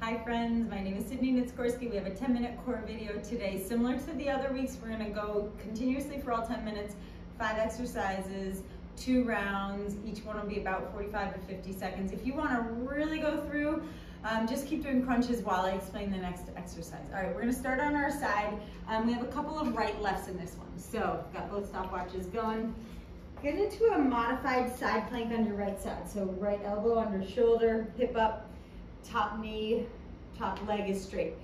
Hi friends, my name is Sydney Nitskorsky. We have a 10-minute core video today. Similar to the other weeks, we're gonna go continuously for all 10 minutes, 5 exercises, 2 rounds. Each one will be about 45 to 50 seconds. If you wanna really go through, just keep doing crunches while I explain the next exercise. All right, we're gonna start on our side. We have a couple of right lefts in this one. So, got both stopwatches going. Get into a modified side plank on your right side. So right elbow under shoulder, hip up, top knee, top leg is straight.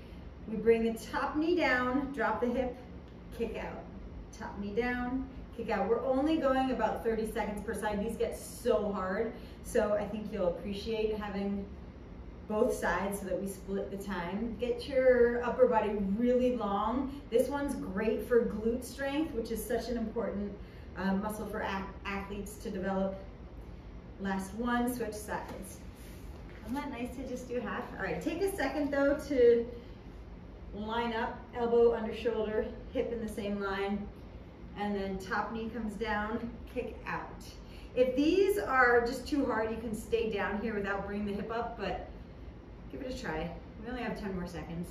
We bring the top knee down, drop the hip, kick out. Top knee down, kick out. We're only going about 30 seconds per side. These get so hard. So I think you'll appreciate having both sides so that we split the time. Get your upper body really long. This one's great for glute strength, which is such an important muscle for athletes to develop. Last one, switch sides. Isn't that nice to just do half? All right, take a second though to line up, elbow under shoulder, hip in the same line, and then top knee comes down, kick out. If these are just too hard, you can stay down here without bringing the hip up, but give it a try. We only have 10 more seconds.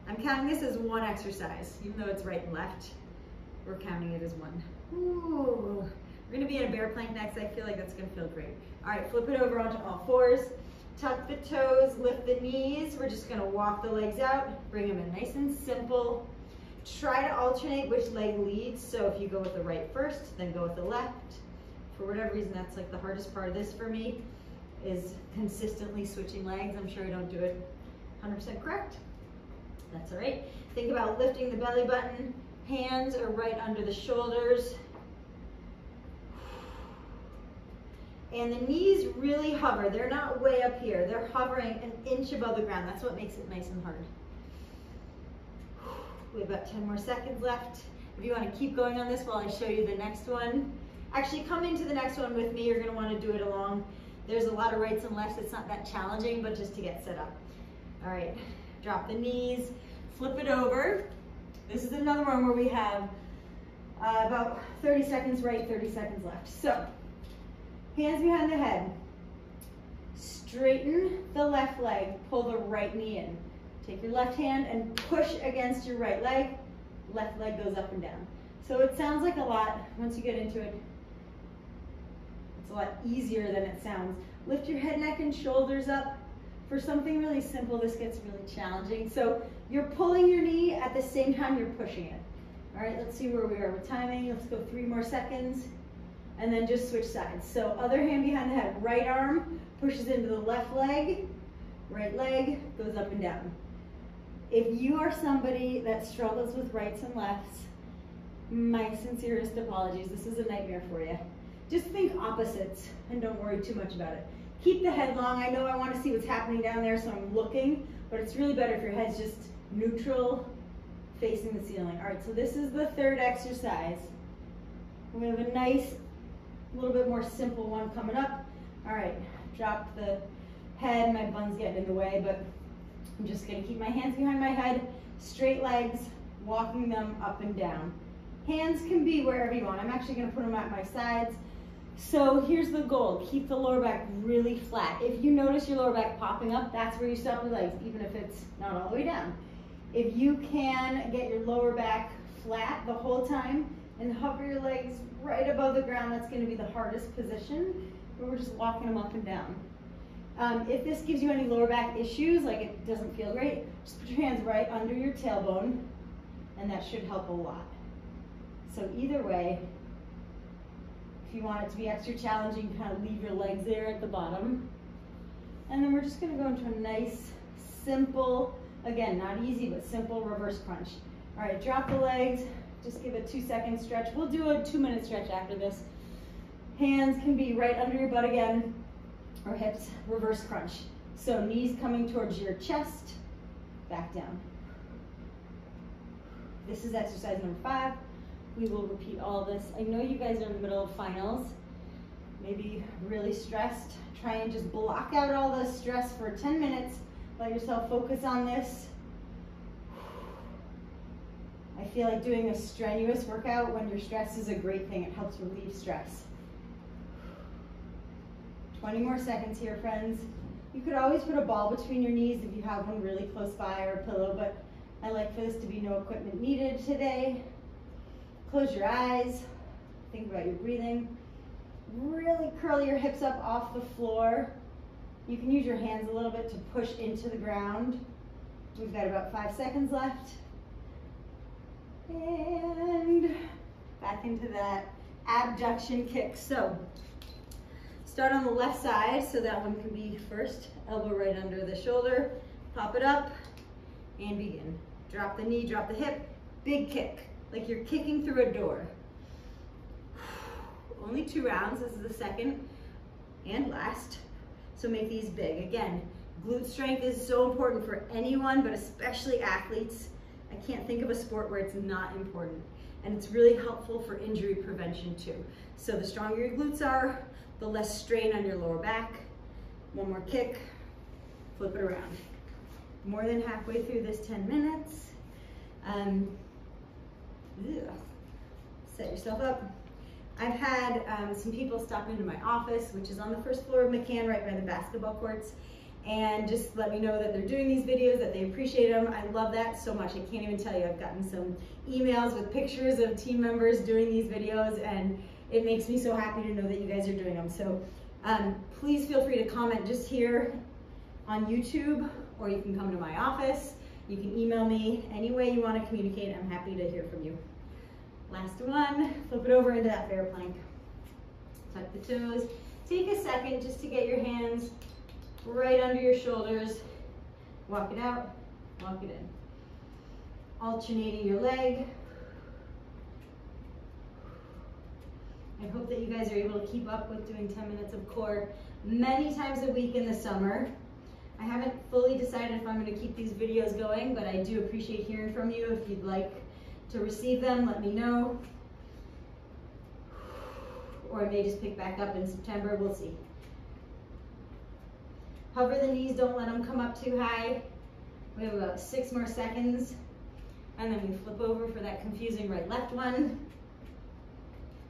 I'm counting this as one exercise, even though it's right and left. We're counting it as one. Ooh. We're gonna be in a bear plank next. I feel like that's gonna feel great. All right, flip it over onto all fours. Tuck the toes, lift the knees. We're just gonna walk the legs out, bring them in nice and simple. Try to alternate which leg leads. So if you go with the right first, then go with the left. For whatever reason, that's like the hardest part of this for me, is consistently switching legs. I'm sure I don't do it 100% correct. That's all right. Think about lifting the belly button. Hands are right under the shoulders. And the knees really hover. They're not way up here. They're hovering an inch above the ground. That's what makes it nice and hard. We have about 10 more seconds left. If you want to keep going on this while I show you the next one, actually come into the next one with me. You're going to want to do it along. There's a lot of rights and lefts. It's not that challenging, but just to get set up. All right, drop the knees, flip it over. This is another one where we have about 30 seconds right, 30 seconds left. So, hands behind the head. Straighten the left leg, pull the right knee in. Take your left hand and push against your right leg. Left leg goes up and down. So it sounds like a lot. Once you get into it, it's a lot easier than it sounds. Lift your head, neck, and shoulders up. For something really simple, this gets really challenging. So you're pulling your knee at the same time you're pushing it. All right, let's see where we are with timing. Let's go 3 more seconds and then just switch sides. So other hand behind the head, right arm pushes into the left leg, right leg goes up and down. If you are somebody that struggles with rights and lefts, my sincerest apologies. This is a nightmare for you. Just think opposites and don't worry too much about it. Keep the head long. I know I want to see what's happening down there, so I'm looking, but it's really better if your head's just neutral, facing the ceiling. All right, so this is the third exercise. We have a nice, little bit more simple one coming up. All right, drop the head. My bun's getting in the way, but I'm just gonna keep my hands behind my head, straight legs, walking them up and down. Hands can be wherever you want. I'm actually gonna put them at my sides. So here's the goal, keep the lower back really flat. If you notice your lower back popping up, that's where you stop your legs, even if it's not all the way down. If you can get your lower back flat the whole time and hover your legs right above the ground, that's gonna be the hardest position, where we're just walking them up and down. If this gives you any lower back issues, like it doesn't feel great, just put your hands right under your tailbone, and that should help a lot. So either way, if you want it to be extra challenging, kind of leave your legs there at the bottom. And then we're just gonna go into a nice, simple, again, not easy, but simple reverse crunch. All right, drop the legs, just give a 2-second stretch. We'll do a 2-minute stretch after this. Hands can be right under your butt again, or hips, reverse crunch. So knees coming towards your chest, back down. This is exercise number 5. We will repeat all this. I know you guys are in the middle of finals, maybe really stressed. Try and just block out all the stress for 10 minutes. Let yourself focus on this. I feel like doing a strenuous workout when you're stressed is a great thing. It helps relieve stress. 20 more seconds here, friends. You could always put a ball between your knees if you have one really close by, or a pillow, but I like for this to be no equipment needed today. Close your eyes, think about your breathing. Really curl your hips up off the floor. You can use your hands a little bit to push into the ground. We've got about 5 seconds left. And back into that abduction kick. So start on the left side, so that one can be first. Elbow right under the shoulder, pop it up, and begin. Drop the knee, drop the hip, big kick, like you're kicking through a door. Only 2 rounds, this is the second and last. So make these big. Again, glute strength is so important for anyone, but especially athletes. I can't think of a sport where it's not important. And it's really helpful for injury prevention too. So the stronger your glutes are, the less strain on your lower back. One more kick, flip it around. More than halfway through this 10 minutes. Set yourself up. I've had some people stop into my office, which is on the first floor of McCann, right by the basketball courts, and just let me know that they're doing these videos, that they appreciate them. I love that so much. I can't even tell you. I've gotten some emails with pictures of team members doing these videos, and it makes me so happy to know that you guys are doing them. So please feel free to comment just here on YouTube, or you can come to my office. You can email me any way you want to communicate. I'm happy to hear from you. Last one, flip it over into that bear plank. Tuck the toes. Take a second just to get your hands right under your shoulders. Walk it out, walk it in. Alternating your leg. I hope that you guys are able to keep up with doing 10 minutes of core many times a week in the summer. I haven't fully decided if I'm going to keep these videos going, but I do appreciate hearing from you. If you'd like to receive them, let me know. Or I may just pick back up in September, we'll see. Hover the knees, don't let them come up too high. We have about 6 more seconds. And then we flip over for that confusing right-left one.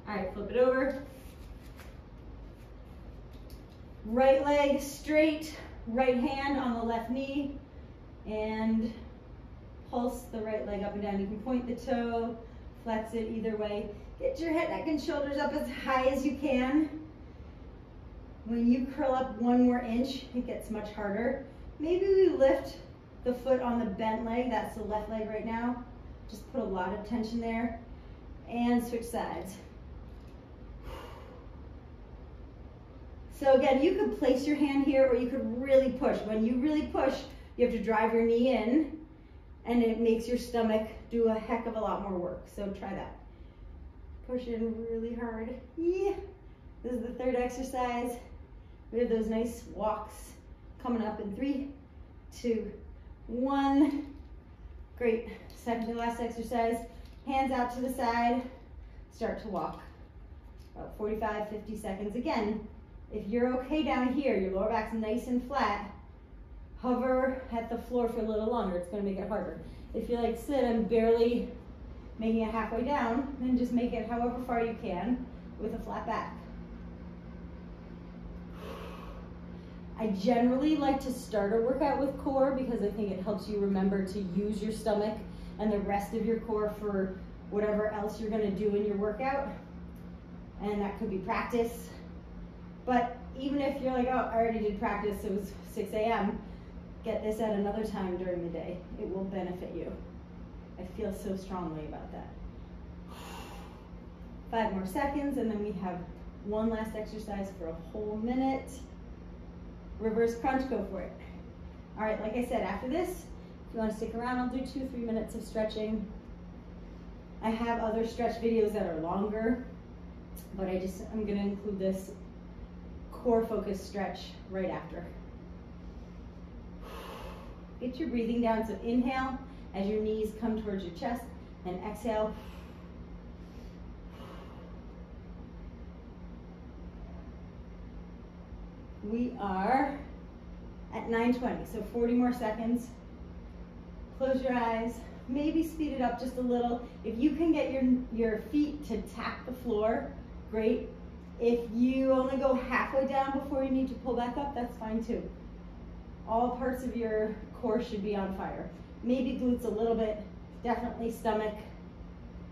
All right, flip it over. Right leg straight, right hand on the left knee, and pulse the right leg up and down. You can point the toe, flex it either way. Get your head, neck, and shoulders up as high as you can. When you curl up 1 more inch, it gets much harder. Maybe we lift the foot on the bent leg. That's the left leg right now. Just put a lot of tension there. And switch sides. So again, you could place your hand here, or you could really push. When you really push, you have to drive your knee in, and it makes your stomach do a heck of a lot more work. So try that. Push in really hard. Yeah. This is the 3rd exercise. We have those nice walks coming up in 3, 2, 1. Great. Second to last exercise. Hands out to the side. Start to walk. About 45, 50 seconds. Again, if you're okay down here, your lower back's nice and flat, hover at the floor for a little longer. It's going to make it harder. If you like sit and barely making it halfway down, then just make it however far you can with a flat back. I generally like to start a workout with core because I think it helps you remember to use your stomach and the rest of your core for whatever else you're going to do in your workout. And that could be practice. But even if you're like, oh, I already did practice, it was 6 a.m., get this at another time during the day. It will benefit you. I feel so strongly about that. 5 more seconds, and then we have 1 last exercise for a whole minute. Reverse crunch, go for it. All right, like I said, after this, if you want to stick around, I'll do 2-3 minutes of stretching. I have other stretch videos that are longer, but I'm gonna include this core focused stretch right after. Get your breathing down, so inhale as your knees come towards your chest, and exhale. We are at 9:20, so 40 more seconds. Close your eyes, maybe speed it up just a little. If you can get your feet to tap the floor, great. If you only go halfway down before you need to pull back up, that's fine too. All parts of your core should be on fire. Maybe glutes a little bit, definitely stomach.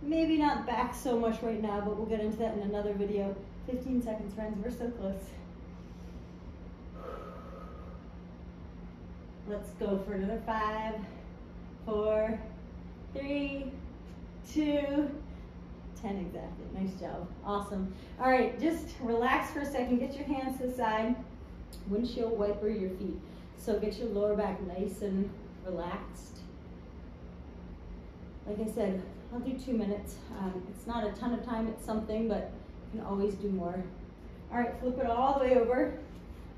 Maybe not back so much right now, but we'll get into that in another video. 15 seconds, friends, we're so close. Let's go for another 5, 4, 3, 2, 10 exactly. Nice job. Awesome. All right, just relax for a second. Get your hands to the side. Windshield wiper your feet. So get your lower back nice and relaxed. Like I said, I'll do 2 minutes. It's not a ton of time, it's something, but you can always do more. All right, flip it all the way over.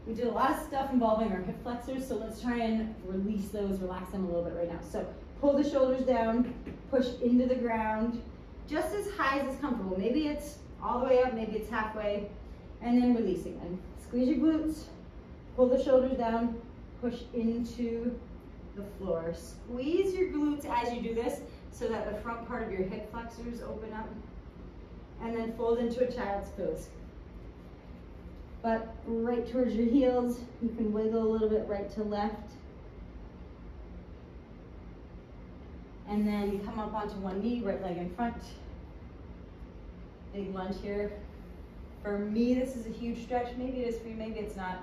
We did a lot of stuff involving our hip flexors, so let's try and release those, relax them a little bit right now. So pull the shoulders down, push into the ground, just as high as is comfortable. Maybe it's all the way up, maybe it's halfway, and then releasing. And squeeze your glutes, pull the shoulders down, push into the floor. Squeeze your glutes as you do this so that the front part of your hip flexors open up, and then fold into a child's pose. But right towards your heels, you can wiggle a little bit right to left. And then come up onto one knee, right leg in front. Big lunge here. For me, this is a huge stretch. Maybe it is for you, maybe it's not.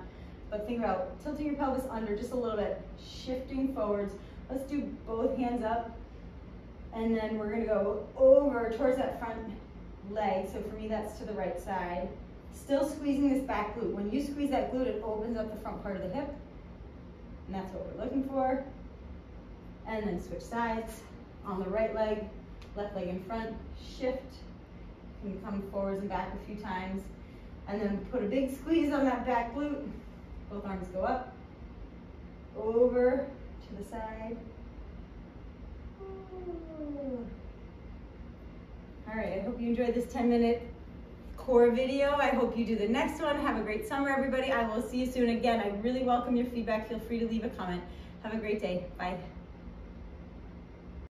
But think about tilting your pelvis under just a little bit, shifting forwards. Let's do both hands up. And then we're gonna go over towards that front leg. So for me, that's to the right side. Still squeezing this back glute. When you squeeze that glute, it opens up the front part of the hip. And that's what we're looking for. And then switch sides. On the right leg, left leg in front, shift. You can come forwards and back a few times. And then put a big squeeze on that back glute. Both arms go up, over to the side. All right, I hope you enjoyed this 10-minute core video. I hope you do the next one. Have a great summer, everybody. I will see you soon. Again, I really welcome your feedback. Feel free to leave a comment. Have a great day. Bye.